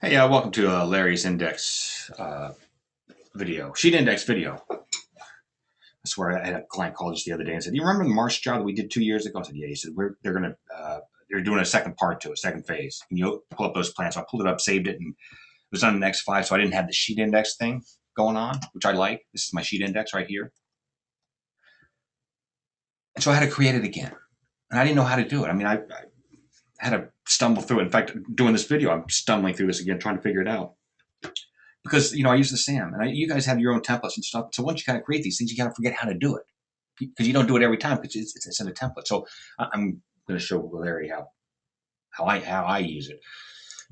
Hey, welcome to Larry's index video, sheet index video. I swear I had a client call just the other day and said, "Do you remember the Marsh job that we did 2 years ago?" I said, "Yeah." He said, they're doing a second part to it, second phase. Can you pull up those plans?" So I pulled it up, saved it, and it was on an X5, so I didn't have the sheet index thing going on, which I like. This is my sheet index right here. And so I had to create it again. And I didn't know how to do it. I mean, I had to stumble through it. In fact, doing this video, I'm stumbling through this again, trying to figure it out. Because I use the SAM, and you guys have your own templates and stuff. So once you kind of create these things, you kind of forget how to do it because you don't do it every time because it's in a template. So I'm going to show Larry how I use it.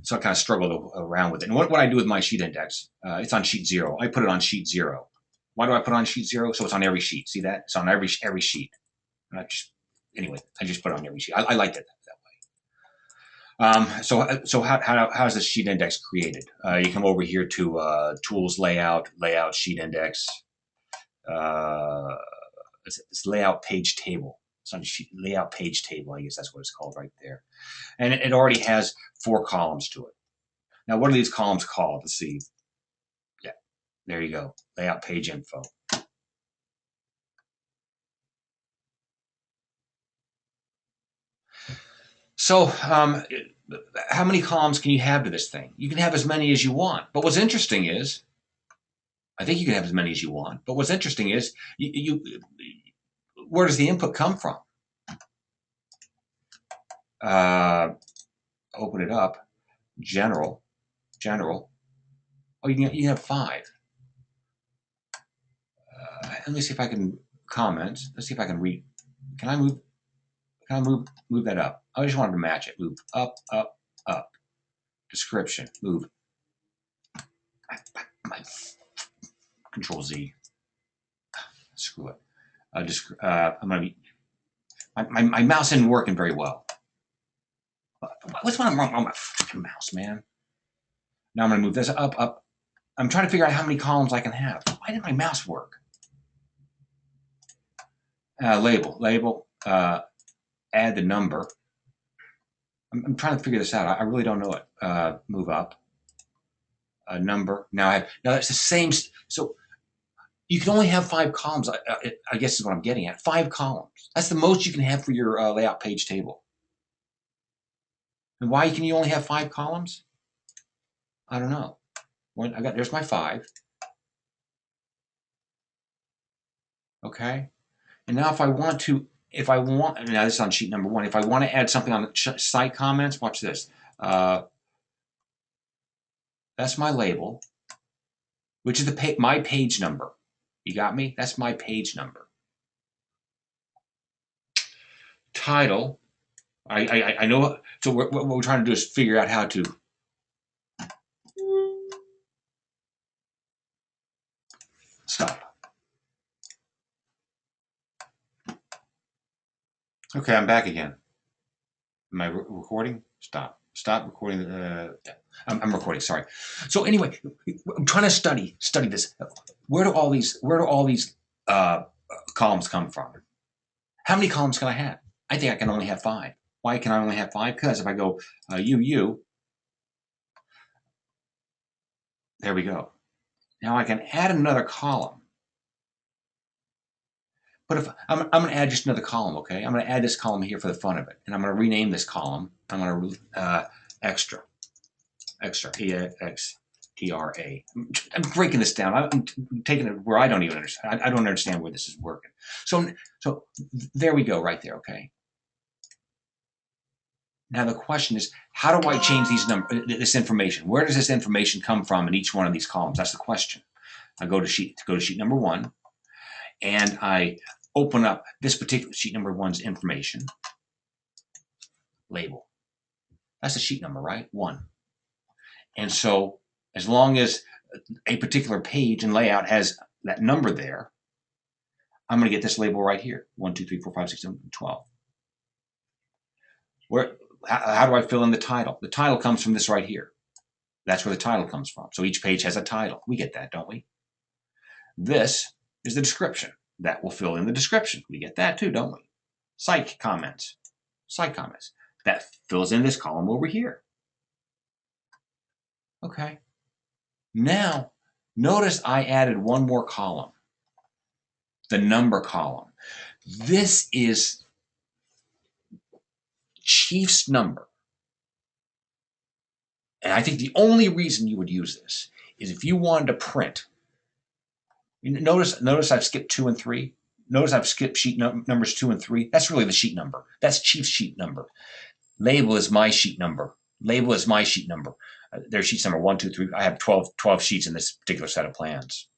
So I kind of struggled around with it. And what I do with my sheet index, it's on sheet 0. I put it on sheet 0. Why do I put it on sheet 0? So it's on every sheet. See that? It's on every sheet. And I just put it on every sheet. I like it that way. So how is the sheet index created? You come over here to Tools, Layout, Sheet Index. It's Layout Page Table. It's on sheet, Layout Page Table. I guess that's what it's called right there. And it already has 4 columns to it. Now, what are these columns called? Let's see. Yeah, there you go. Layout Page Info. So, how many columns can you have to this thing? You can have as many as you want. But what's interesting is, I think you can have as many as you want. But what's interesting is, where does the input come from? Open it up. General. Oh, you can have 5. Let me see if I can comment. Let's see if I can read. Can I move that up? I just wanted to match it. Move up. Description. Move. My Control Z. Screw it. I'm gonna be. My mouse isn't working very well. What's wrong with my freaking mouse, man? Now I'm gonna move this up. I'm trying to figure out how many columns I can have. Why didn't my mouse work? Label. Add the number. I'm trying to figure this out. I really don't know it. Move up. Number. Now that's the same. So you can only have 5 columns. I guess is what I'm getting at. 5 columns. That's the most you can have for your layout page table. And why can you only have 5 columns? I don't know. There's my 5. Okay. And now now this is on sheet number 1. If I want to add something on the site comments, watch this. That's my label, which is my page number. You got me? That's my page number. Title. I know. So what we're trying to do is figure out how to. Stop. Okay, I'm back again. Am I recording? Stop recording. I'm recording. Sorry. So anyway, I'm trying to study this. Where do all these columns come from? How many columns can I have? I think I can only have 5. Why can I only have 5? Because if I go there we go. Now I can add another column. But if I'm going to add just another column, okay? I'm going to add this column here for the fun of it, and I'm going to rename this column. I'm going to extra, E-X-T-R-A. I'm breaking this down. I'm taking it where I don't even understand. I don't understand where this is working. So there we go, right there, okay? Now the question is, how do I change this information? Where does this information come from in each one of these columns? That's the question. I go to sheet number 1, and I open up this particular sheet number 1's information. Label. That's the sheet number, right? 1. And so as long as a particular page and layout has that number there, I'm going to get this label right here. 1, 2, 3, 4, 5, 6, 7, 12. How do I fill in the title? The title comes from this right here. That's where the title comes from. So each page has a title. We get that, don't we? This is the description. That will fill in the description. We get that too, don't we? Site comments. That fills in this column over here. Okay. Now, notice I added one more column, the number column. This is Chief's number. And I think the only reason you would use this is if you wanted to print. Notice I've skipped 2 and 3. Notice I've skipped sheet numbers 2 and 3. That's really the sheet number. That's Chief's sheet number. Label is my sheet number. Label is my sheet number. There's sheets number 1, 2, 3. I have 12 sheets in this particular set of plans.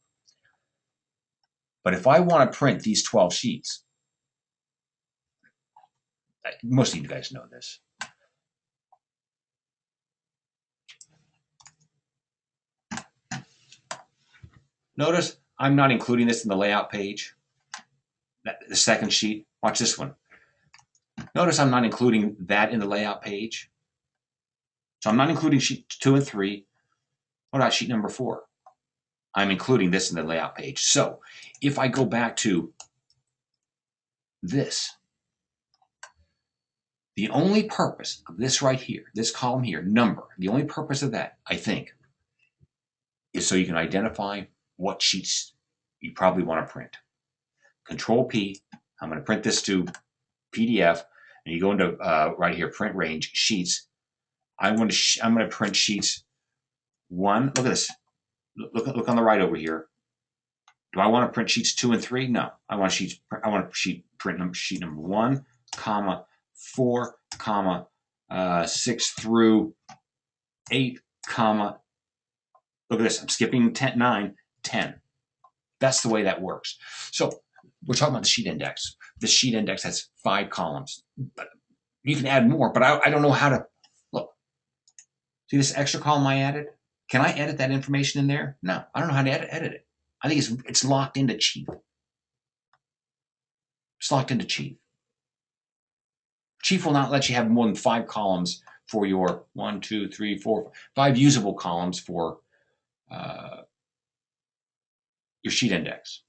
But if I want to print these 12 sheets, most of you guys know this. Notice I'm not including this in the layout page. The second sheet. Watch this one. Notice I'm not including that in the layout page. So I'm not including sheet 2 and 3. What about sheet number 4? I'm including this in the layout page. So if I go back to this, the only purpose of this right here, this column here, number, the only purpose of that, I think, is so you can identify what sheets you probably want to print. Control P, I'm going to print this to PDF, and you go into right here, print range, sheets. I'm going to print sheets 1. Look at this. Look on the right over here. Do I want to print sheets 2 and 3? No. I want print sheet number 1, comma 4, comma 6 through 8, comma. Look at this. I'm skipping 9, 10. That's the way that works. So we're talking about the sheet index. The sheet index has 5 columns. But you can add more, but I don't know how to. Look. See this extra column I added? Can I edit that information in there? No, I don't know how to edit it. I think it's locked into Chief. It's locked into Chief. Chief will not let you have more than 5 columns for your 1, 2, 3, 4, 5 usable columns for your sheet index.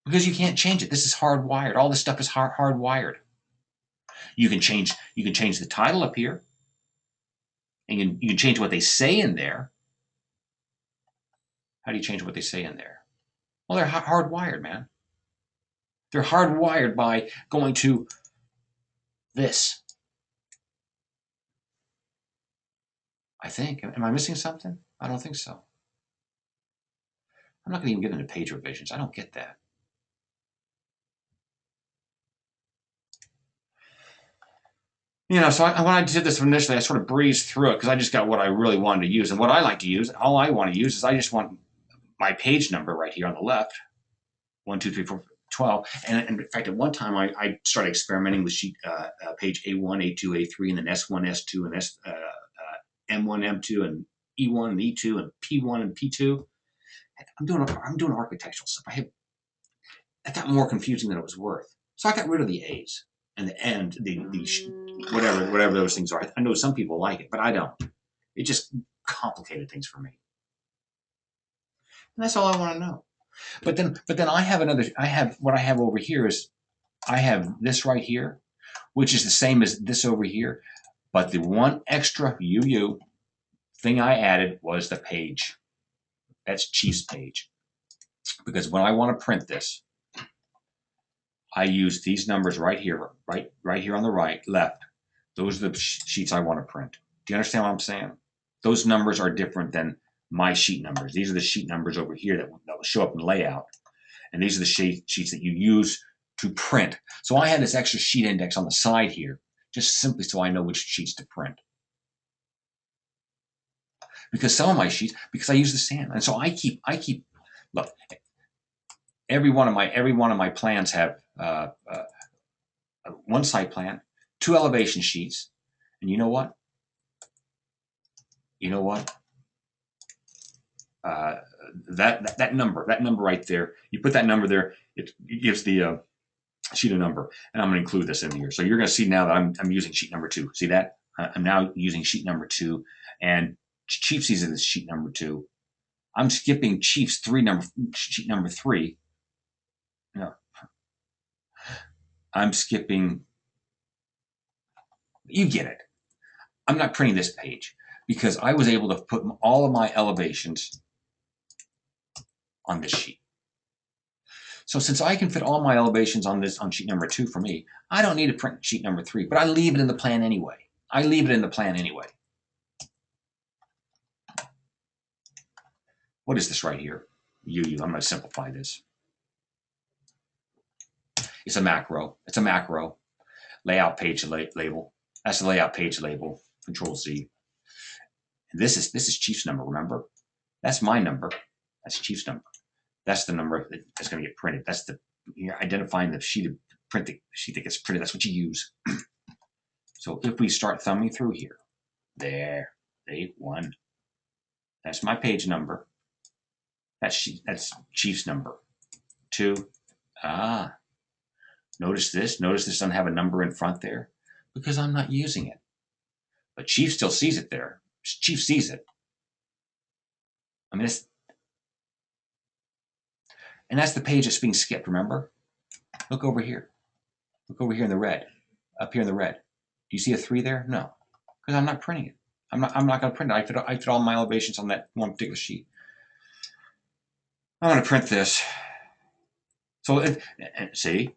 Because you can't change it. This is hardwired. All this stuff is hardwired. You can change the title up here. And you can change what they say in there. How do you change what they say in there? Well, they're hardwired, man. They're hardwired by going to this. I think. Am I missing something? I don't think so. I'm not going to even get into page revisions. I don't get that. You know, so when I did this initially, I sort of breezed through it because I just got what I really wanted to use. And what I like to use, all I want to use is I just want my page number right here on the left, 1, 2, 3, 4, 12. And in fact, at one time, I started experimenting with sheet page A1, A2, A3, and then S1, S2, and M1, M2, and E1 and E2, and P1 and P2. I'm doing architectural stuff. I got more confusing than it was worth. So I got rid of the A's and the end, the whatever those things are. I know some people like it, but I don't. It just complicated things for me. And that's all I want to know. But then I have what I have over here is I have this right here, which is the same as this over here. But the one extra UU thing I added was the page. That's Chief's page. Because when I want to print this, I use these numbers right here, right here on the left. Those are the sheets I want to print. Do you understand what I'm saying? Those numbers are different than my sheet numbers. These are the sheet numbers over here that will show up in layout. And these are the sheets that you use to print. So I had this extra sheet index on the side here, just simply so I know which sheets to print. Because some of my sheets, because I use the SAM. And so I keep, look, every one of my plans have one site plan, 2 elevation sheets, and you know what? That number right there, you put that number there, it gives the sheet a number, and I'm going to include this in here. So you're going to see now that I'm using sheet number 2. See that? I'm now using sheet number 2, and Chief sees it as sheet number 2. I'm skipping Chief's sheet number 3. No, I'm skipping. You get it. I'm not printing this page. because I was able to put all of my elevations on this sheet. So since I can fit all my elevations on sheet number 2 for me, I don't need to print sheet number 3, but I leave it in the plan anyway. What is this right here? I'm going to simplify this. It's a macro. Layout page label. That's the layout page label. Control Z. And this is Chief's number, remember? That's my number. That's Chief's number. That's the number that's going to get printed. That's you're identifying the sheet the sheet that gets printed. That's what you use. So if we start thumbing through here, there, 1. That's my page number. That's Chief's number. 2. Notice this. Notice this doesn't have a number in front there because I'm not using it. But Chief still sees it there. Chief sees it. I mean, and that's the page that's being skipped, remember? Look over here. Look over here in the red. Up here in the red. Do you see a 3 there? No. Because I'm not printing it. I'm not going to print it. I fit all my elevations on that one particular sheet. I'm going to print this. So, see?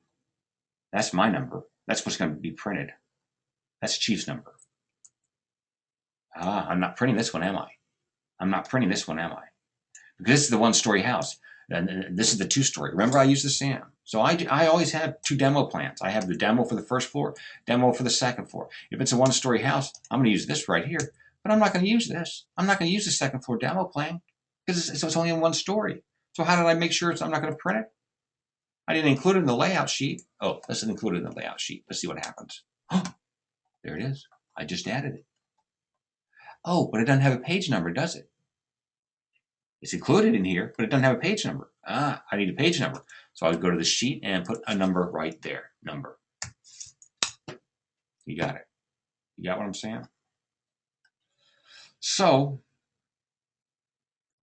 That's my number. That's what's going to be printed. That's Chief's number. I'm not printing this one, am I? Because this is the 1-story house. And this is the 2-story. Remember, I used the SAM. So I always have 2 demo plans. I have the demo for the first floor, demo for the second floor. If it's a 1-story house, I'm going to use this right here. But I'm not going to use this. I'm not going to use the second floor demo plan because it's only in 1 story. So how did I make sure I'm not going to print it? I didn't include it in the layout sheet. Oh, this is included in the layout sheet. Let's see what happens. Oh, there it is. I just added it. Oh, but it doesn't have a page number, does it? It's included in here, but it doesn't have a page number. I need a page number. So I would go to the sheet and put a number right there. Number. You got it. You got what I'm saying? So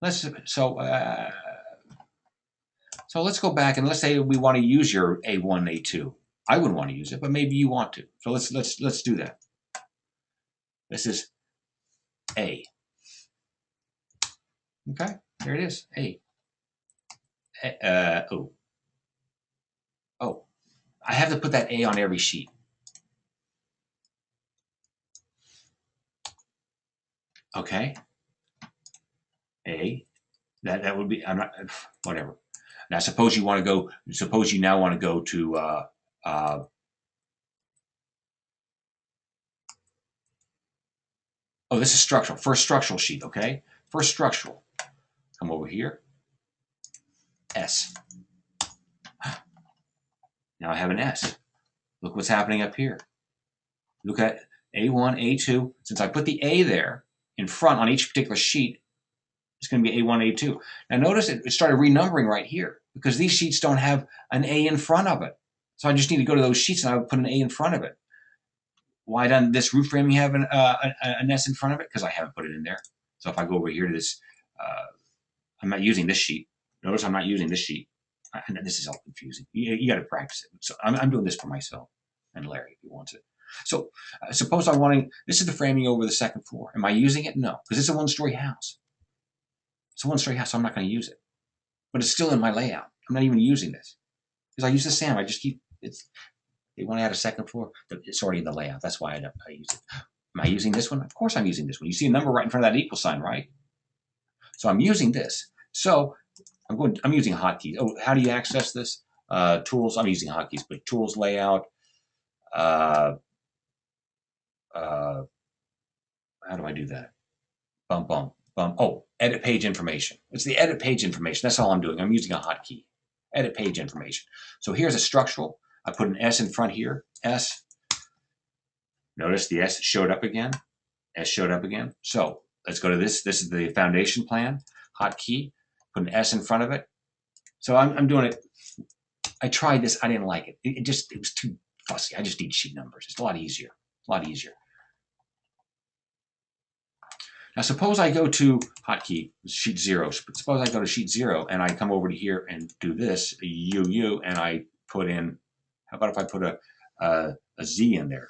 let's go back and let's say we want to use your A1, A2. I wouldn't want to use it, but maybe you want to. So let's do that. This is A. Okay, there it is. A. Oh, I have to put that A on every sheet. Okay. A. That would be. I'm not. Whatever. Now suppose you want to go. Suppose you now want to go to. Oh, this is structural. First structural sheet. Okay. First structural. Come over here. S. Now I have an S. Look what's happening up here. Look at A1, A2. Since I put the A there in front on each particular sheet, it's going to be A1, A2. Now notice it started renumbering right here because these sheets don't have an A in front of it. So I just need to go to those sheets and I would put an A in front of it. Why doesn't this roof framing have an S in front of it? Because I haven't put it in there. So if I go over here to this, I'm not using this sheet. Notice I'm not using this sheet. This is all confusing. You got to practice it. So I'm doing this for myself and Larry if he wants it. So suppose I'm wanting, this is the framing over the second floor. Am I using it? No, because it's a 1-story house. It's a 1-story house, so I'm not going to use it. But it's still in my layout. I'm not even using this. Because I use the SAM. I just keep, they want to add a second floor. It's already in the layout. That's why I use it. Am I using this one? Of course I'm using this one. You see a number right in front of that equal sign, right? So I'm using this. So I'm using hotkeys. Oh, how do you access this? Tools, I'm using hotkeys, but tools, layout, how do I do that? Bum. Oh, edit page information. It's the edit page information. That's all I'm doing. I'm using a hotkey. Edit page information. So here's a structural. I put an S in front here. S. Notice the S showed up again. S showed up again. So let's go to this. This is the foundation plan. Hotkey. Put an S in front of it. So I'm doing it. I tried this. I didn't like it. It was too fussy. I just need sheet numbers. It's a lot easier. Now suppose I go to hotkey, sheet 0. Suppose I go to sheet 0 and I come over to here and do this, UU, and I put in, how about if I put a Z in there?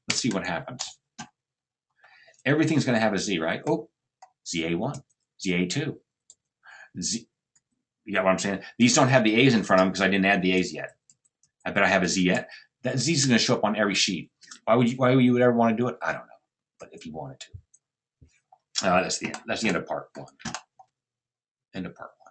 Let's see what happens. Everything's going to have a Z, right? Oh, ZA1, ZA2, Z. You got what I'm saying? These don't have the A's in front of them because I didn't add the A's yet. I bet I have a Z yet. That Z is going to show up on every sheet. Why would you ever want to do it? I don't know. But if you wanted to. That's the end. That's the end of part one. End of part one.